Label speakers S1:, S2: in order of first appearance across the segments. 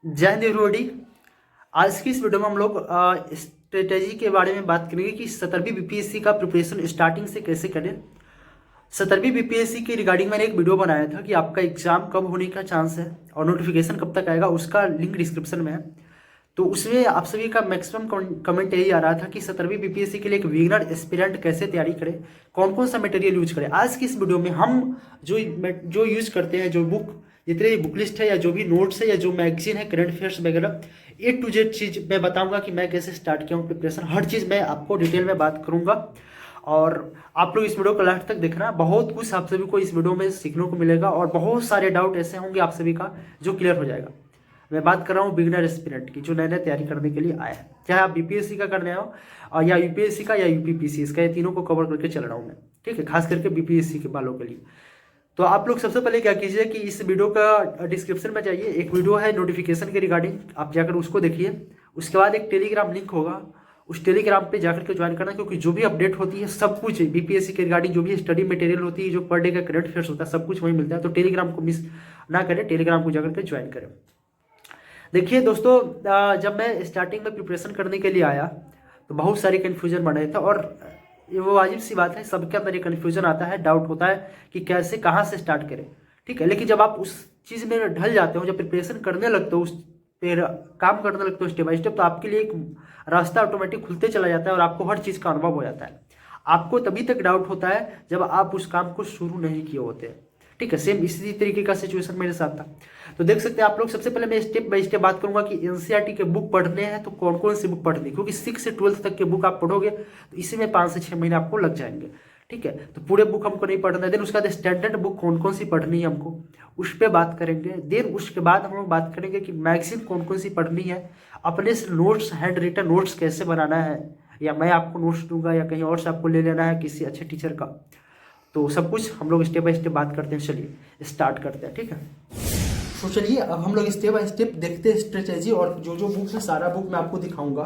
S1: जय हिंद एवरीबॉडी। आज की इस वीडियो में हम लोग स्ट्रेटेजी के बारे में बात करेंगे कि 17वीं बीपीएससी का प्रिपरेशन स्टार्टिंग से कैसे करें। 17वीं बीपीएससी के रिगार्डिंग मैंने एक वीडियो बनाया था कि आपका एग्जाम कब होने का चांस है और नोटिफिकेशन कब तक आएगा, उसका लिंक डिस्क्रिप्शन में है। तो उसमें आप सभी का मैक्सिमम कमेंट यही आ रहा था कि 17वीं बीपीएससी के लिए एक बिगिनर एस्पिरेंट कैसे तैयारी करें, कौन कौन सा मटेरियल यूज करें। आज की इस वीडियो में हम जो यूज करते हैं, जो बुक, जितने भी बुक लिस्ट है या जो भी नोट्स है या जो मैगजीन है, करंट अफेयर्स वगैरह, A to Z चीज़ मैं बताऊंगा कि मैं कैसे स्टार्ट किया हूँ प्रिपरेशन। हर चीज़ मैं आपको डिटेल में बात करूंगा और आप लोग इस वीडियो को लास्ट तक देखना। बहुत कुछ आप सभी को इस वीडियो में सीखने को मिलेगा और बहुत सारे डाउट ऐसे होंगे आप सभी का जो क्लियर हो जाएगा। मैं बात कर रहा हूँ बिगिनर एस्पिरेंट की, जो नए नए तैयारी करने के लिए आया है, चाहे आप बीपीएससी का करने हो और या यूपीएससी का या यूपीपीसीएस का, ये तीनों को कवर करके चल रहा हूँ मैं। ठीक है, खास करके बीपीएससी के वालों के लिए। तो आप लोग सबसे पहले क्या कीजिए कि इस वीडियो का डिस्क्रिप्शन में जाइए, एक वीडियो है नोटिफिकेशन के रिगार्डिंग, आप जाकर उसको देखिए। उसके बाद एक टेलीग्राम लिंक होगा, उस टेलीग्राम पे जाकर के ज्वाइन करना, क्योंकि जो भी अपडेट होती है सब कुछ बीपीएससी के रिगार्डिंग, जो भी स्टडी मटेरियल होती है, जो पर डे का करंट अफेयर्स होता है, सब कुछ वहीं मिलता है। तो टेलीग्राम को मिस ना करें, टेलीग्राम को जाकर के ज्वाइन करें। देखिए दोस्तों, जब मैं स्टार्टिंग में प्रिपरेशन करने के लिए आया तो बहुत सारे कन्फ्यूजन बन रहे थे और ये वो वाजिब सी बात है, सबके अंदर ये कन्फ्यूजन आता है, डाउट होता है कि कैसे कहाँ से स्टार्ट करें। ठीक है, लेकिन जब आप उस चीज़ में ढल जाते हो, जब प्रिपरेशन करने लगते हो, उस पर काम करने लगते हो स्टेप बाय स्टेप, तो आपके लिए एक रास्ता ऑटोमेटिक खुलते चला जाता है और आपको हर चीज़ का अनुभव हो जाता है। आपको तभी तक डाउट होता है जब आप उस काम को शुरू नहीं किए होते। ठीक है, सेम इसी तरीके का सिचुएशन मेरे साथ था। तो देख सकते हैं आप लोग, सबसे पहले मैं स्टेप बाय स्टेप बात करूंगा कि एनसीईआरटी के बुक पढ़ने हैं तो कौन कौन सी बुक पढ़नी है, क्योंकि 6 से 12 तक के बुक आप पढ़ोगे तो इसी में 5 से 6 महीने आपको लग जाएंगे। ठीक है, तो पूरे बुक हमको नहीं पढ़ना है। देन उसके बाद स्टैंडर्ड बुक कौन कौन सी पढ़नी है हमको, उस पर बात करेंगे। देन उसके बाद हम लोग बात करेंगे कि मैगजीन कौन कौन सी पढ़नी है, अपने से नोट्स, हैंड रिटन नोट्स कैसे बनाना है, या मैं आपको नोट्स दूंगा या कहीं और से आपको ले लेना है किसी अच्छे टीचर का। तो सब कुछ हम लोग स्टेप बाय स्टेप बात करते हैं। चलिए स्टार्ट करते हैं। ठीक है, तो चलिए अब हम लोग स्टेप बाय स्टेप देखते हैं स्ट्रेटेजी, और जो जो बुक है सारा बुक मैं आपको दिखाऊंगा।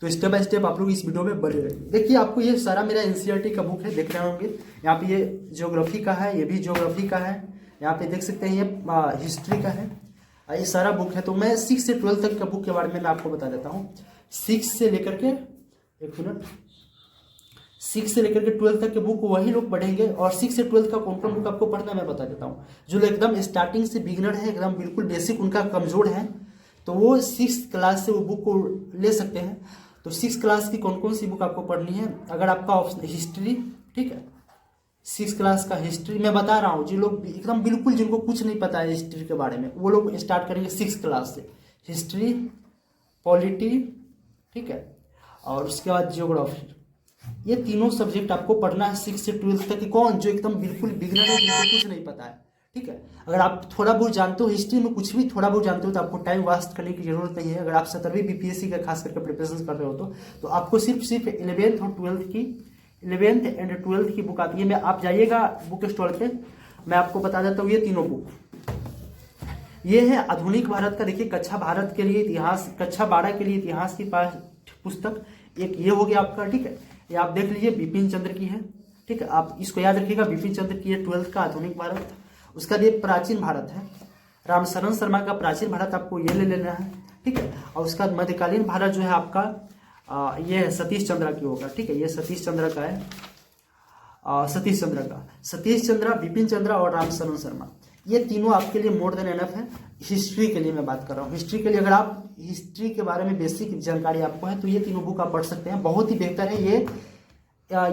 S1: तो स्टेप बाय स्टेप आप लोग इस वीडियो में बने रहिए। देखिए, आपको ये सारा मेरा एनसीईआरटी का बुक है, देख रहे होंगे। यहाँ पे ये ज्योग्राफी का है, ये भी ज्योग्राफी का है। यहाँ पे देख सकते हैं ये हिस्ट्री का है, ये सारा बुक है। तो मैं 6 से 12 तक का बुक के बारे में मैं आपको बता देता हूँ। 6 से लेकर के 6 से लेकर के 12 तक के बुक वही लोग पढ़ेंगे, और 6 से 12 का कौन कौन बुक आपको पढ़ना है मैं बता देता हूँ। जो एकदम स्टार्टिंग से बिगिनर है, एकदम बिल्कुल बेसिक उनका कमजोर है, तो वो 6th क्लास से वो बुक को ले सकते हैं। तो 6th क्लास की कौन कौन सी बुक आपको पढ़नी है, अगर आपका ऑप्शन हिस्ट्री, ठीक है, 6th क्लास का हिस्ट्री मैं बता रहा हूँ। जो लोग एकदम बिल्कुल जिनको कुछ नहीं पता है हिस्ट्री के बारे में, वो लोग स्टार्ट करेंगे 6th क्लास से, हिस्ट्री, पॉलिटी, ठीक है, और उसके बाद जियोग्राफी। ये तीनों सब्जेक्ट आपको पढ़ना है 6 से 12 तक। कौन जो एकदम बिल्कुल बिगिनर है, जिनको कुछ नहीं पता है। ठीक है, अगर आप थोड़ा बहुत जानते हो हिस्ट्री में, कुछ भी थोड़ा बहुत जानते हो, तो आपको टाइम वेस्ट करने की जरूरत नहीं है। अगर आप 17वीं बीपीएससी का खास करके प्रिपरेशन कर रहे हो तो आपको सिर्फ 11th और 12th की, 11th एंड 12th की बुक आती है। मैं आप जाइएगा बुक स्टॉल पे, मैं आपको बता देता हूँ। ये तीनों बुक, ये है आधुनिक भारत का, देखिए, कक्षा भारत के लिए इतिहास, कक्षा 12 के लिए इतिहास की पुस्तक एक ये हो गया आपका। ठीक है, ये आप देख लीजिए, बिपिन चंद्र की है। ठीक है, आप इसको याद रखिएगा, बिपिन चंद्र की है 12th का आधुनिक भारत। उसका ये प्राचीन भारत है, रामशरण शर्मा का प्राचीन भारत, आपको ये ले लेना है। ठीक है, और उसका मध्यकालीन भारत जो है आपका ये है सतीश चंद्र की होगा। ठीक है, ये सतीश चंद्र का है, सतीश चंद्र का, सतीश चंद्र, बिपिन चंद्र और रामशरण शर्मा, ये तीनों आपके लिए मोर देन एनफ है। हिस्ट्री के लिए मैं बात कर रहा हूँ। हिस्ट्री के लिए अगर आप हिस्ट्री के बारे में बेसिक जानकारी आपको है तो ये तीनों बुक आप पढ़ सकते हैं, बहुत ही बेहतर है।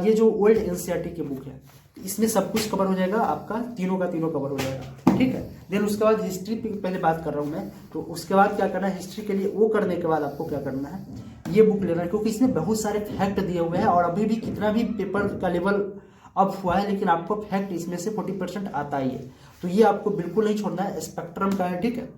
S1: ये जो ओल्ड एनसीईआरटी की बुक है, इसमें सब कुछ कवर हो जाएगा आपका, तीनों का तीनों कवर हो जाएगा। ठीक है, देन उसके बाद हिस्ट्री पे पहले बात कर रहा हूँ मैं। तो उसके बाद क्या करना है हिस्ट्री के लिए, वो करने के बाद आपको क्या करना है, ये बुक लेना है, क्योंकि इसमें बहुत सारे फैक्ट दिए हुए हैं। और अभी भी कितना भी पेपर का लेवल अप हुआ है, लेकिन आपको फैक्ट इसमें से 40% आता ही है। तो ये आपको बिल्कुल नहीं छोड़ना है। स्पेक्ट्रम का है, ठीक है,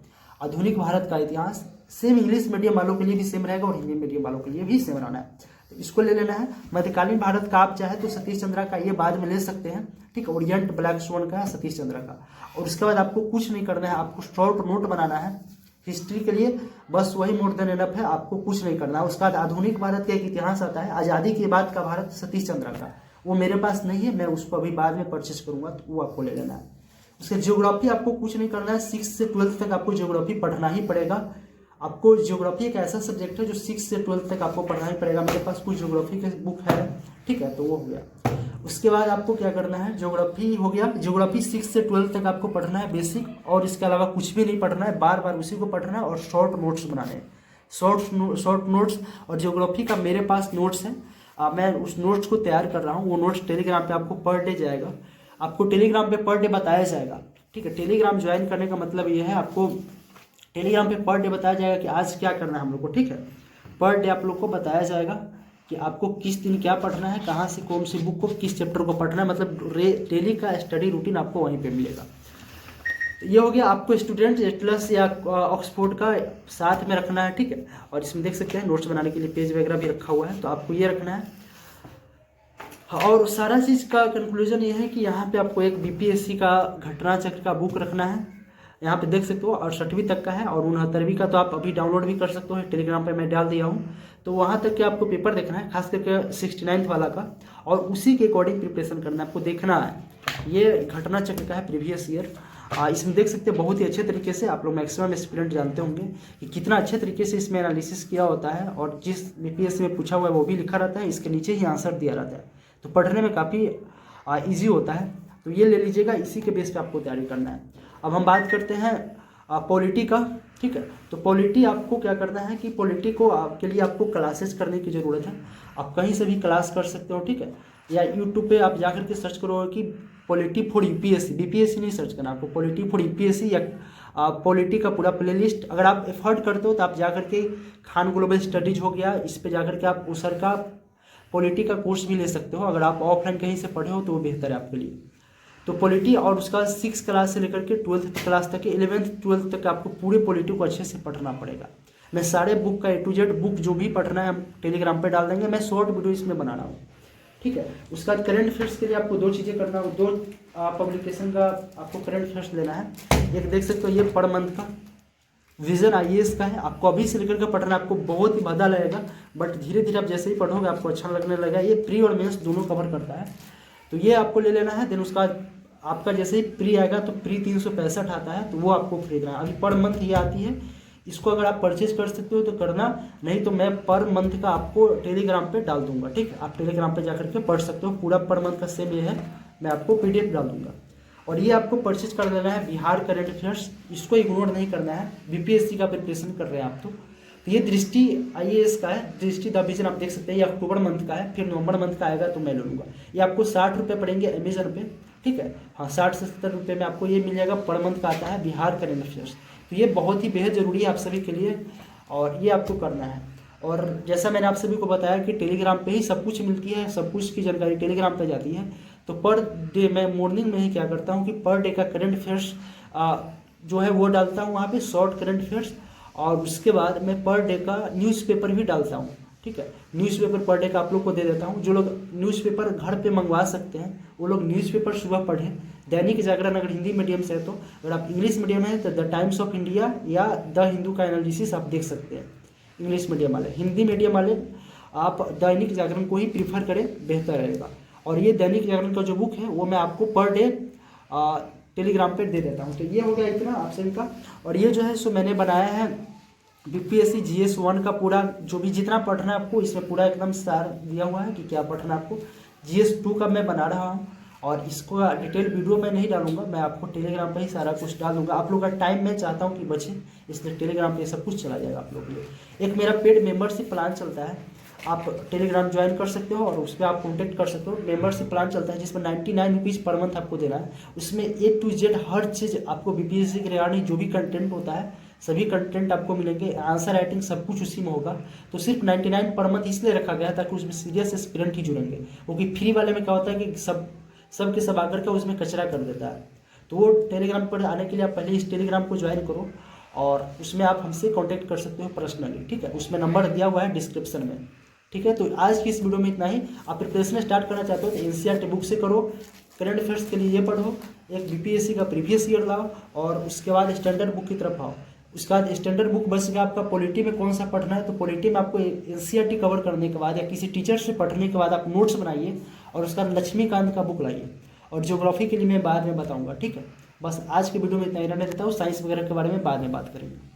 S1: आधुनिक भारत का इतिहास, सेम इंग्लिश मीडियम वालों के लिए भी सेम रहेगा और हिंदी मीडियम वालों के लिए भी सेम रहना है, तो इसको ले लेना है। मध्यकालीन भारत का आप चाहे तो सतीश चंद्र का ये बाद में ले सकते हैं। ठीक है, ओरिएंट ब्लैक स्वर्ण का है सतीश चंद्र का। और उसके बाद आपको कुछ नहीं करना है, आपको शॉर्ट नोट बनाना है हिस्ट्री के लिए, बस वही मोर देन एनफ है, आपको कुछ नहीं करना है। उसके बाद आधुनिक भारत का एक इतिहास आता है, आज़ादी के बाद का भारत, सतीश चंद्र का, वो मेरे पास नहीं है, मैं उसको अभी बाद में परचेस करूंगा, तो वो आपको ले लेना है। उसके ज्योग्राफी आपको कुछ नहीं करना है, 6 से 12 तक आपको ज्योग्राफी पढ़ना ही पड़ेगा। आपको ज्योग्राफी एक ऐसा सब्जेक्ट है जो 6 से 12 तक आपको पढ़ना ही पड़ेगा। मेरे पास कुछ ज्योग्राफी के बुक है, ठीक है, तो वो हो गया। उसके बाद आपको क्या करना है, ज्योग्राफी हो गया, ज्योग्राफी 6 से 12 तक आपको पढ़ना है बेसिक, और इसके अलावा कुछ भी नहीं पढ़ना है, बार बार उसी को पढ़ना है और शॉर्ट नोट्स बनाने हैं। शॉर्ट नोट्स और ज्योग्राफी का मेरे पास नोट्स है, मैं उस नोट्स को तैयार कर रहा हूँ। वो नोट्स टेलीग्राम पे आपको पर डे जाएगा, आपको टेलीग्राम पे पर डे बताया जाएगा, ठीक है। टेलीग्राम ज्वाइन करने का मतलब ये है, आपको टेलीग्राम पे पर डे बताया जाएगा कि आज क्या करना है हम लोग को, ठीक है। पर डे आप लोग को बताया जाएगा कि आपको किस दिन क्या पढ़ना है, कहाँ से कौन सी बुक को किस चैप्टर को पढ़ना है, मतलब डेली का स्टडी रूटीन आपको वहीं पे मिलेगा। तो ये हो गया, आपको स्टूडेंट एटलस या ऑक्सफोर्ड का साथ में रखना है, ठीक है। और इसमें देख सकते हैं नोट्स बनाने के लिए पेज वगैरह भी रखा हुआ है, तो आपको ये रखना है। और सारा चीज़ का कंक्लूजन ये है कि यहाँ पे आपको एक बीपीएससी का घटना चक्र का बुक रखना है, यहाँ पे देख सकते हो, और 6वीं तक का है, और 69वीं का तो आप अभी डाउनलोड भी कर सकते हो, टेलीग्राम पे मैं डाल दिया हूँ। तो वहाँ तक के आपको पेपर देखना है, खास करके 69th वाला का, और उसी के अकॉर्डिंग प्रिपरेशन करना है, आपको देखना है। ये घटना चक्र का है प्रीवियस ईयर, इसमें देख सकते हैं बहुत ही अच्छे तरीके से, आप लोग मैक्सिमम स्टूडेंट जानते होंगे कि कितना अच्छे तरीके से इसमें एनालिसिस किया होता है, और जिस बीपीएससी में पूछा हुआ है वो भी लिखा रहता है, इसके नीचे ही आंसर दिया रहता है, तो पढ़ने में काफ़ी ईजी होता है। तो ये ले लीजिएगा, इसी के बेस पे आपको तैयारी करना है। अब हम बात करते हैं पॉलिटी का, ठीक है। तो पॉलिटी आपको क्या करना है कि पॉलिटी को आपके लिए आपको क्लासेस करने की ज़रूरत है। आप कहीं से भी क्लास कर सकते हो, ठीक है, या यूट्यूब पे आप जाकर के सर्च करोगे कि पॉलिटी फॉर यूपीएससी, बीपीएससी नहीं सर्च करना आपको, पॉलिटी फॉर यूपीएससी या पॉलिटी का पूरा प्लेलिस्ट अगर आप एफर्ट करते हो तो आप जाकर के खान ग्लोबल स्टडीज हो गया, इस पे जाकर के आप उसर का पॉलिटी का कोर्स भी ले सकते हो। अगर आप ऑफलाइन कहीं से पढ़े हो तो वो बेहतर है आपके लिए। तो पॉलिटी, और उसका 6 क्लास से लेकर के 12th क्लास तक, 11th 12th तक आपको पूरे पॉलिटी को अच्छे से पढ़ना पड़ेगा। मैं सारे बुक का A to Z बुक जो भी पढ़ना है हम टेलीग्राम पे डाल देंगे, मैं शॉर्ट वीडियो इसमें बना रहा हूँ, ठीक है। उसके बाद करंट अफेयर्स के लिए आपको 2 चीज़ें करना हो, 2 पब्लिकेशन का आपको करंट अफेयर्स लेना है। एक देख सकते हो ये पर मंथ का विजन IAS का है, आपको अभी से लेकर के पढ़ना, आपको बहुत ही मजा लगेगा, बट धीरे धीरे आप जैसे ही पढ़ोगे आपको अच्छा लगने लगेगा। ये प्री और मेंस दोनों कवर करता है, तो ये आपको ले लेना है। देन उसका आपका जैसे ही प्री आएगा तो प्री 365 आता है, तो वो आपको खरीदना है। अभी पर मंथ ये आती है, इसको अगर आप परचेज कर सकते हो तो करना, नहीं तो मैं पर मंथ का आपको टेलीग्राम पे डाल दूंगा, ठीक है। आप टेलीग्राम पे जाकर के पढ़ सकते हो, पूरा पर मंथ का सेम ये है, मैं आपको PDF डाल दूंगा। और ये आपको परचेज कर देना है बिहार करंट अफेयर्स, इसको इग्नोर नहीं करना है, बीपीएससी का प्रिपरेशन कर रहे हैं आप तो ये दृष्टि IAS का है, दृष्टि द विजन आप देख सकते हैं, ये अक्टूबर मंथ का है, फिर नवंबर मंथ का आएगा तो मैं ले लूँगा। ये आपको 60 रुपये पड़ेंगे अमेजन पे, ठीक है, हाँ 60 से 70 रुपये में आपको ये मिल जाएगा, पर मंथ का आता है बिहार करंट अफेयर्स। तो ये बहुत ही बेहद ज़रूरी है आप सभी के लिए, और ये आपको करना है। और जैसा मैंने आप सभी को बताया कि टेलीग्राम पे ही सब कुछ मिलती है, सब कुछ की जानकारी टेलीग्राम पे जाती है। तो पर डे मैं मॉर्निंग में ही क्या करता हूँ कि पर डे का करंट अफेयर्स जो है वो डालता हूँ वहाँ पे, शॉर्ट करंट अफेयर्स, और उसके बाद मैं पर डे का न्यूज़पेपर भी डालता हूँ, ठीक है। न्यूज़पेपर पर डे का आप लोग को दे देता हूँ। जो लोग न्यूज़पेपर घर पे मंगवा सकते हैं वो लोग न्यूज़पेपर सुबह पढ़ें। दैनिक जागरण अगर हिंदी मीडियम से है तो, अगर आप इंग्लिश मीडियम है तो द टाइम्स ऑफ इंडिया या द हिंदू का एनालिसिस आप देख सकते हैं, इंग्लिश मीडियम वाले। हिंदी मीडियम वाले आप दैनिक जागरण को ही प्रीफर करें, बेहतर रहेगा। और ये दैनिक जागरण का जो बुक है वो मैं आपको पर डे टेलीग्राम पे दे देता हूँ। तो ये हो गया इतना आप सभी का। और ये जो है सो मैंने बनाया है बीपीएससी GS 1 का पूरा, जो भी जितना पढ़ना है आपको इसमें पूरा एकदम सार दिया हुआ है कि क्या पढ़ना है आपको। GS 2 का मैं बना रहा हूँ, और इसको डिटेल वीडियो मैं नहीं डालूंगा, मैं आपको टेलीग्राम पे ही सारा कुछ डाल दूंगा। आप लोग का टाइम मैं चाहता हूँ कि बचे, इसलिए टेलीग्राम पे सब कुछ चला जाएगा आप लोग के लिए। एक मेरा पेड मेंबरशिप प्लान चलता है, आप टेलीग्राम ज्वाइन कर सकते हो और उस पर आप कॉन्टेक्ट कर सकते हो। मेंबरशिप प्लान चलता है जिसमें 99 रुपीज़ पर मंथ आपको देना है। उसमें A to Z हर चीज़ आपको बीपीएससी के रिगार्डिंग जो भी कंटेंट होता है सभी कंटेंट आपको मिलेंगे, आंसर राइटिंग सब कुछ उसी में होगा। तो सिर्फ 99 पर मंथ इसलिए रखा गया ताकि उसमें सीरियस एस्पिरेंट ही जुड़ेंगे, क्योंकि फ्री वाले में क्या होता है कि सब के सब आकर के उसमें कचरा कर देता है। तो वो टेलीग्राम पर आने के लिए आप पहले इस टेलीग्राम को ज्वाइन करो, और उसमें आप हमसे कांटेक्ट कर सकते हो पर्सनली, ठीक है। उसमें नंबर दिया हुआ है डिस्क्रिप्शन में, ठीक है। तो आज की इस वीडियो में इतना ही। आप प्रिपरेशन स्टार्ट करना चाहते हो तो NCERT बुक से करो, करंट अफेयर्स के लिए ये पढ़ो, एक बीपीएससी का प्रीवियस ईयर लाओ, और उसके बाद स्टैंडर्ड बुक की तरफ आओ। उसके बाद स्टैंडर्ड बुक बच गया आपका पॉलिटी में कौन सा पढ़ना है, तो पॉलिटी में आपको NCERT कवर करने के बाद या किसी टीचर से पढ़ने के बाद आप नोट्स बनाइए, और उसका लक्ष्मीकांत का बुक लाइए। और ज्योग्राफी के लिए मैं बाद में बताऊंगा, ठीक है। बस आज के वीडियो में इतना ही रहने देता हूँ, साइंस वगैरह के बारे में बाद में बात करेंगे।